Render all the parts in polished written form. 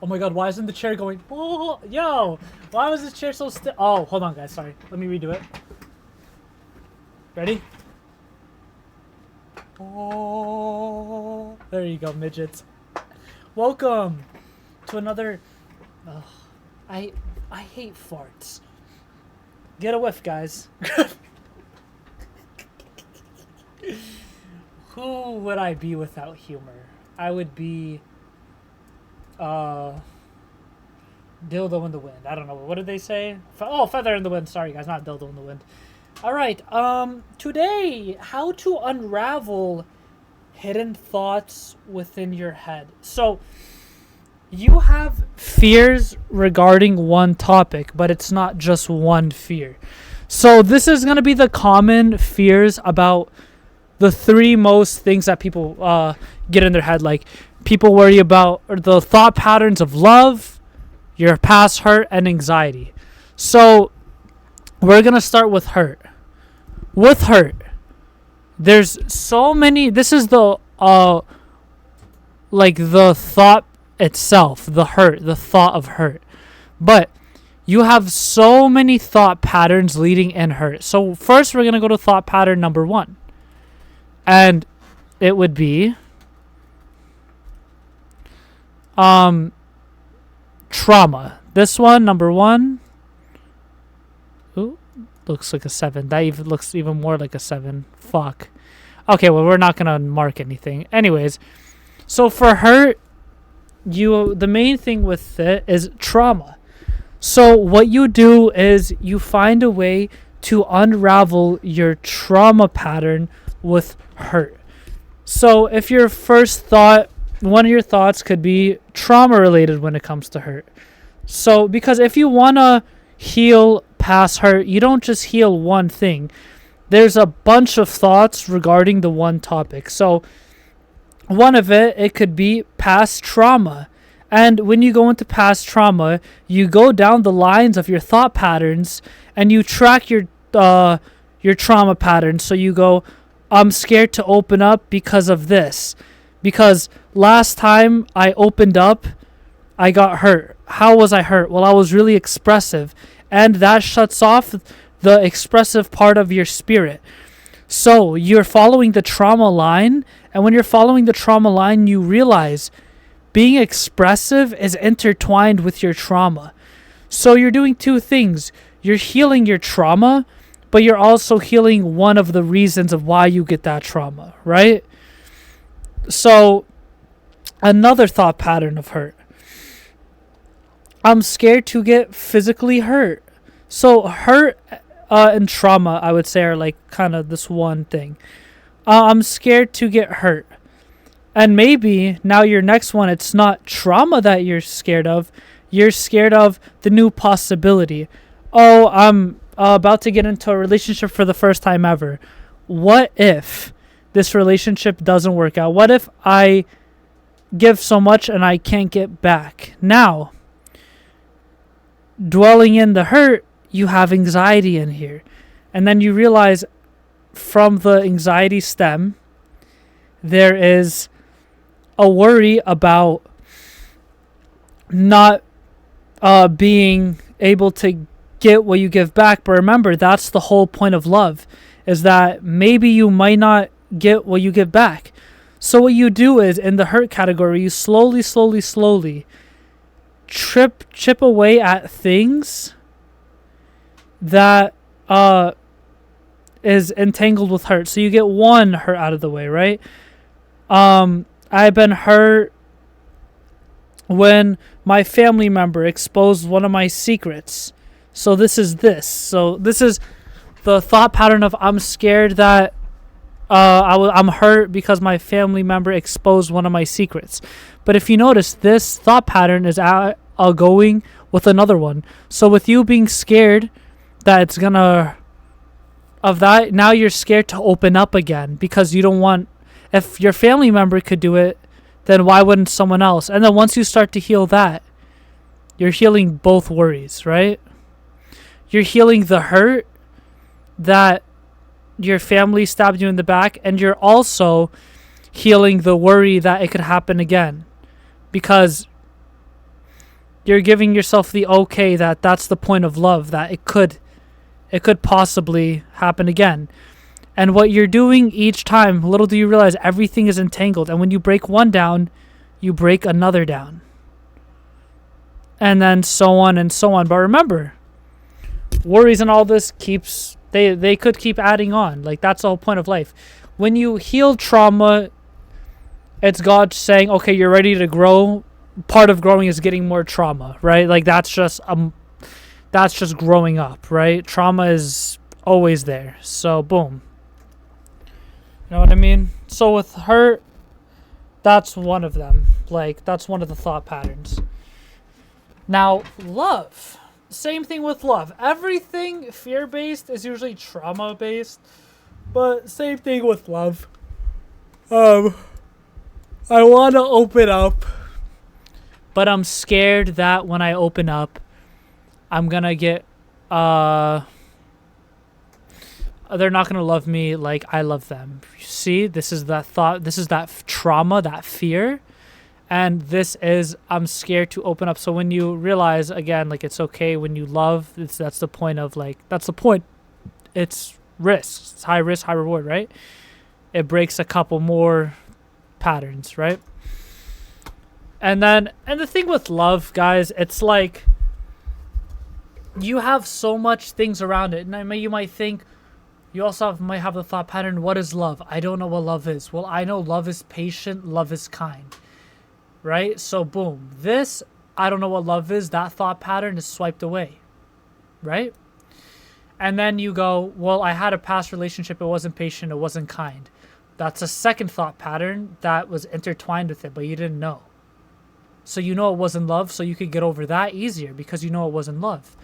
Oh my god, why isn't the chair going? Oh, yo, why was this chair so still? Oh, hold on, guys. Sorry. Let me redo it. Ready? Oh, there you go, midgets. Welcome to another. Oh, I hate farts. Get a whiff, guys. Who would I be without humor? I would be dildo in the wind. I don't know. What did they say? Feather in the wind. Sorry, guys, not dildo in the wind. All right. Today, how to unravel hidden thoughts within your head. So, you have fears regarding one topic, but it's not just one fear. So, this is going to be the common fears about the three most things that people get in their head. Like, people worry about the thought patterns of love, your past hurt, and anxiety. So, we're going to start with hurt. With hurt, there's so many. This is the the thought itself, the hurt, the thought of hurt. But you have so many thought patterns leading in hurt. So first we're going to go to thought pattern number 1. And it would be trauma. This one, number 1. Ooh, looks like a 7. That even looks even more like a 7. Fuck. Okay, well, we're not going to mark anything. Anyways, so for hurt, the main thing with it is trauma. So what you do is you find a way to unravel your trauma pattern with hurt. So if your first thought, one of your thoughts could be trauma related when it comes to hurt. So because if you want to heal past hurt, you don't just heal one thing. There's a bunch of thoughts regarding the one topic. So one of it could be past trauma. And when you go into past trauma, you go down the lines of your thought patterns and you track your trauma patterns. So you go, I'm scared to open up because of this. Because last time I opened up, I got hurt. How was I hurt? Well, I was really expressive. And that shuts off the expressive part of your spirit. So you're following the trauma line. And when you're following the trauma line, you realize being expressive is intertwined with your trauma. So you're doing two things. You're healing your trauma, but you're also healing one of the reasons of why you get that trauma, right? So another thought pattern of hurt. I'm scared to get physically hurt. So hurt and trauma, I would say, are like kind of this one thing. I'm scared to get hurt. And maybe now your next one, it's not trauma that you're scared of. You're scared of the new possibility. Oh, I'm about to get into a relationship for the first time ever. What if this relationship doesn't work out? What if I give so much and I can't get back? Now, dwelling in the hurt, you have anxiety in here. And then you realize from the anxiety stem, there is a worry about not being able to get what you give back. But remember, that's the whole point of love, is that maybe you might not get what you give back. So what you do is, in the hurt category, you slowly chip away at things that is entangled with hurt. So you get one hurt out of the way, right? I've been hurt when my family member exposed one of my secrets. So this is this. So this is the thought pattern of I'm scared that I'm hurt because my family member exposed one of my secrets. But if you notice, this thought pattern is going with another one. So with you being scared that it's gonna of that, now you're scared to open up again because you don't want. If your family member could do it, then why wouldn't someone else? And then once you start to heal that, you're healing both worries, right? You're healing the hurt that your family stabbed you in the back, and you're also healing the worry that it could happen again. Because You're giving yourself the okay that that's the point of love, that it could possibly happen again. And what you're doing each time, little do you realize, everything is entangled. And when you break one down, you break another down. And then so on and so on. But remember, worries and all this they could keep adding on. Like, that's the whole point of life. When you heal trauma, it's God saying, okay, you're ready to grow. Part of growing is getting more trauma, right? Like, that's just growing up, right? Trauma is always there. So boom. You know what I mean? So with her, that's one of them. Like, that's one of the thought patterns. Now, love. Same thing with love. Everything fear-based is usually trauma-based. But same thing with love. I want to open up. But I'm scared that when I open up, I'm going to get... they're not going to love me like I love them. See, this is that thought. This is that trauma, that fear. And this is, I'm scared to open up. So when you realize, again, like, it's okay when you love, that's the point of, like, that's the point. It's risks. It's high risk, high reward, right? It breaks a couple more patterns, right? And the thing with love, guys, it's like, you have so much things around it. And I mean, you might think, you also might have the thought pattern, what is love? I don't know what love is. Well, I know love is patient, love is kind. Right? So boom. This, I don't know what love is, that thought pattern is swiped away. Right? And then you go, well, I had a past relationship, it wasn't patient, it wasn't kind. That's a second thought pattern that was intertwined with it, but you didn't know. So you know it wasn't love, so you could get over that easier because you know it wasn't love.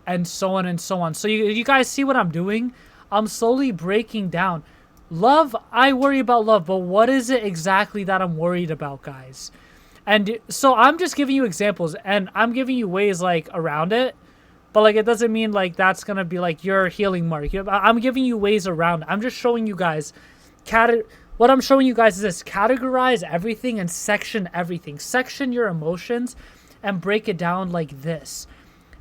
And so on and so on. So you guys see what I'm doing? I'm slowly breaking down. Love, I worry about love, but what is it exactly that I'm worried about, guys? And so I'm just giving you examples, and I'm giving you ways, like, around it, but, like, it doesn't mean, like, that's going to be, like, your healing mark. I'm giving you ways around it. I'm just showing you guys, what I'm showing you guys is this: categorize everything and section everything. Section your emotions and break it down like this.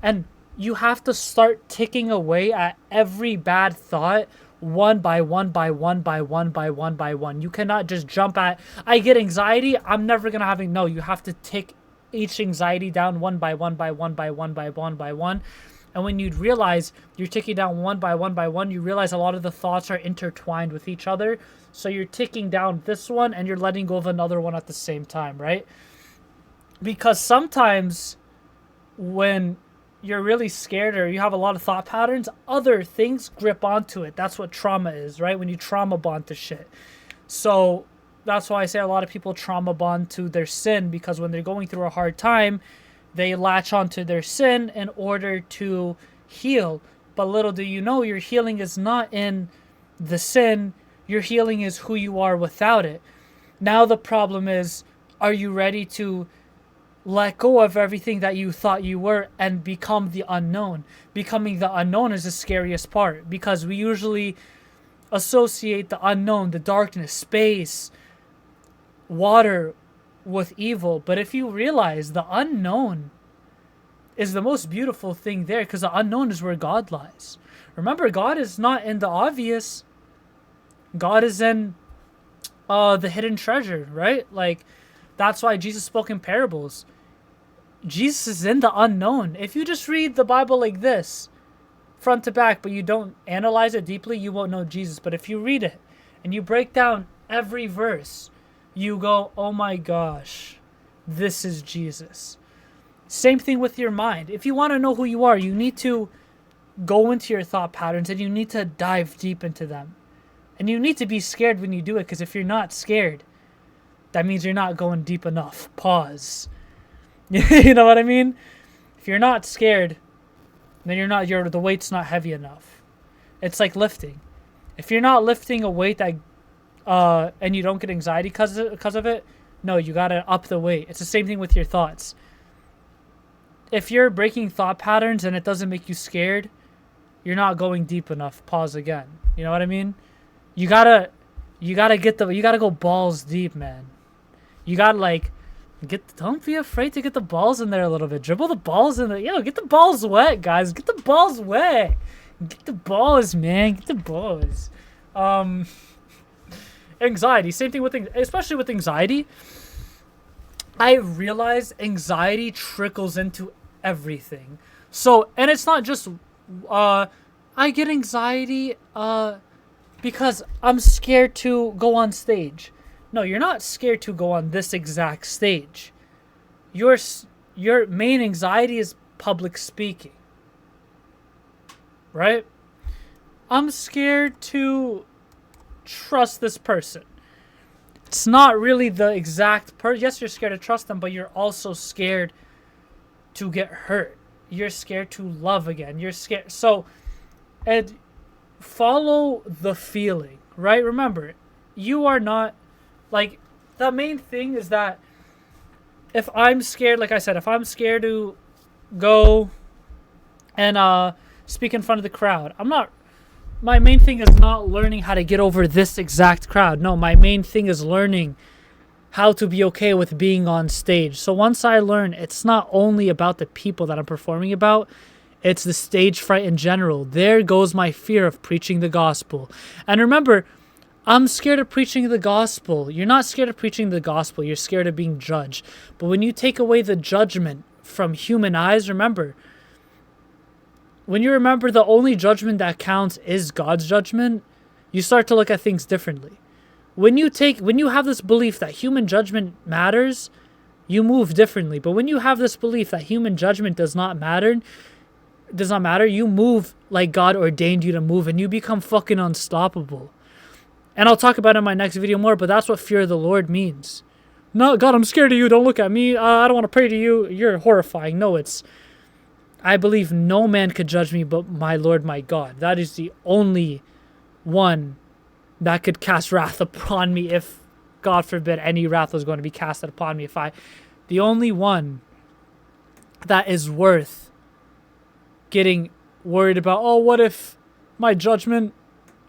And you have to start ticking away at every bad thought one by one by one by one by one by one. You cannot just jump at, I get anxiety, I'm never going to have it. No, you have to tick each anxiety down one by one by one by one by one by one. And when you realize you're ticking down one by one, you realize a lot of the thoughts are intertwined with each other. So you're ticking down this one and you're letting go of another one at the same time, right? Because sometimes when you're really scared or you have a lot of thought patterns, other things grip onto it. That's what trauma is, right? When you trauma bond to shit. So that's why I say a lot of people trauma bond to their sin, because when they're going through a hard time, they latch onto their sin in order to heal. But little do you know, your healing is not in the sin. Your healing is who you are without it. Now the problem is, are you ready to let go of everything that you thought you were and become the unknown? Becoming the unknown is the scariest part, because we usually associate the unknown, the darkness, space, water, with evil. But if you realize the unknown is the most beautiful thing there, because the unknown is where God lies. Remember, God is not in the obvious. God is in the hidden treasure, right? Like, that's why Jesus spoke in parables. Jesus is in the unknown. If you just read the Bible like this, front to back, but you don't analyze it deeply, you won't know Jesus. But if you read it and you break down every verse, you go, oh my gosh, this is Jesus. Same thing with your mind. If you want to know who you are, you need to go into your thought patterns and you need to dive deep into them. And you need to be scared when you do it, because if you're not scared, that means you're not going deep enough. Pause. You know what I mean? If you're not scared, then the weight's not heavy enough. It's like lifting. If you're not lifting a weight that and you don't get anxiety because of it, no, you gotta up the weight. It's the same thing with your thoughts. If you're breaking thought patterns and it doesn't make you scared, you're not going deep enough. Pause again. You know what I mean? You gotta go balls deep, man. You gotta, like, Don't be afraid to get the balls in there a little bit. Dribble the balls in there. Yo, get the balls wet, guys. Get the balls wet. Get the balls, man. Get the balls. Anxiety. Same thing with, especially with anxiety. I realize anxiety trickles into everything. So, and it's not just, I get anxiety, because I'm scared to go on stage. No, you're not scared to go on this exact stage. Your main anxiety is public speaking. Right? I'm scared to trust this person. It's not really the exact person. Yes, you're scared to trust them, but you're also scared to get hurt. You're scared to love again. You're scared. So, and follow the feeling, right? Remember, you are not, like, the main thing is that if I'm scared, like I said, if I'm scared to go and speak in front of the crowd, my main thing is not learning how to get over this exact crowd. No, my main thing is learning how to be okay with being on stage. So once I learn, it's not only about the people that I'm performing about, it's the stage fright in general. There goes my fear of preaching the gospel. And remember, I'm scared of preaching the gospel. You're not scared of preaching the gospel. You're scared of being judged. But when you take away the judgment from human eyes, remember, when you remember the only judgment that counts is God's judgment, you start to look at things differently. When you have this belief that human judgment matters, you move differently. But when you have this belief that human judgment does not matter, you move like God ordained you to move, and you become fucking unstoppable. And I'll talk about it in my next video more, but that's what fear of the Lord means. No, God, I'm scared of you. Don't look at me. I don't want to pray to you. You're horrifying. No, I believe no man could judge me but my Lord, my God. That is the only one that could cast wrath upon me if, God forbid, any wrath was going to be casted upon me. The only one that is worth getting worried about, oh, what if my judgment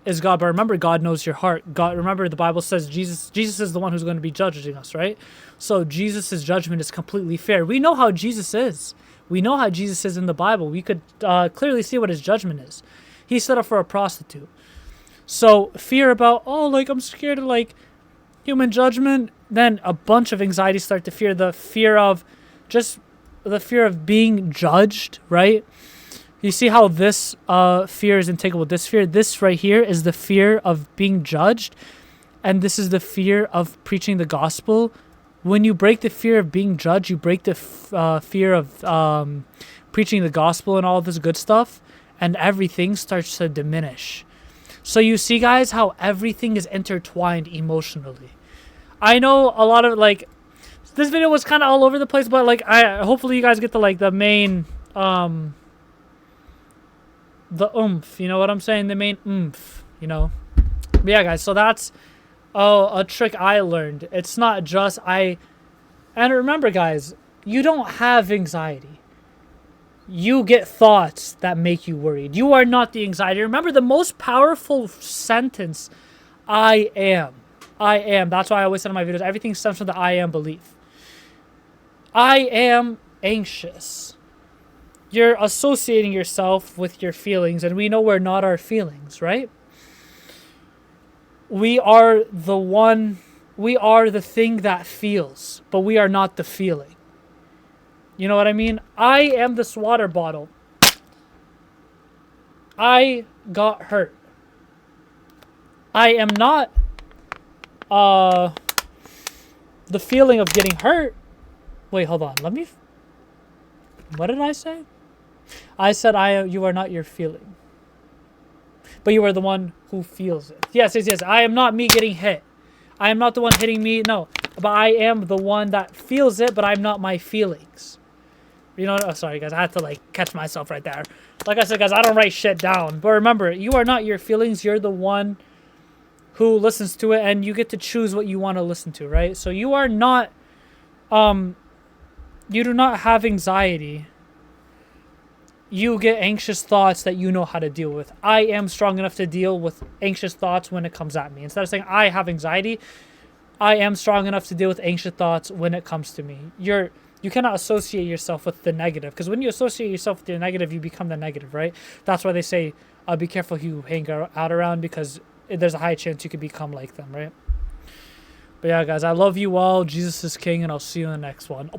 is God? But remember, God knows your heart. Remember, the Bible says Jesus is the one who's going to be judging us, right? So Jesus' judgment is completely fair. We know how Jesus is. We know how Jesus is in the Bible. We could clearly see what his judgment is. He stood up for a prostitute. So fear about, I'm scared of human judgment. Then a bunch of anxiety start to fear. The fear of being judged, right? You see how this fear is integral. This right here is the fear of being judged. And this is the fear of preaching the gospel. When you break the fear of being judged, you break the fear of preaching the gospel and all this good stuff. And everything starts to diminish. So you see, guys, how everything is intertwined emotionally. I know a lot of, this video was kind of all over the place, but, hopefully you guys get the main, the oomph, you know what I'm saying? The main oomph, you know? But yeah, guys, so that's a trick I learned. It's not just and remember, guys, you don't have anxiety. You get thoughts that make you worried. You are not the anxiety. Remember, the most powerful sentence, I am. I am. That's why I always said in my videos, everything stems from the I am belief. I am anxious. You're associating yourself with your feelings, and we know we're not our feelings, right? We are the thing that feels, but we are not the feeling. You know what I mean? I am this water bottle. I got hurt. I am not the feeling of getting hurt. Wait, hold on. What did I say? I said you are not your feeling. But you are the one who feels it. Yes. I am not me getting hit. I am not the one hitting me. No. But I am the one that feels it, but I'm not my feelings. You know, sorry, guys. I had to, catch myself right there. Like I said, guys, I don't write shit down. But remember, you are not your feelings. You're the one who listens to it, and you get to choose what you want to listen to, right? So you are not, you do not have anxiety. You get anxious thoughts that you know how to deal with. I am strong enough to deal with anxious thoughts when it comes at me. Instead of saying I have anxiety, I am strong enough to deal with anxious thoughts when it comes to me. You cannot associate yourself with the negative, because when you associate yourself with the negative, you become the negative, right? That's why they say, be careful who you hang out around, because there's a high chance you could become like them, right? But yeah, guys, I love you all. Jesus is king, and I'll see you in the next one.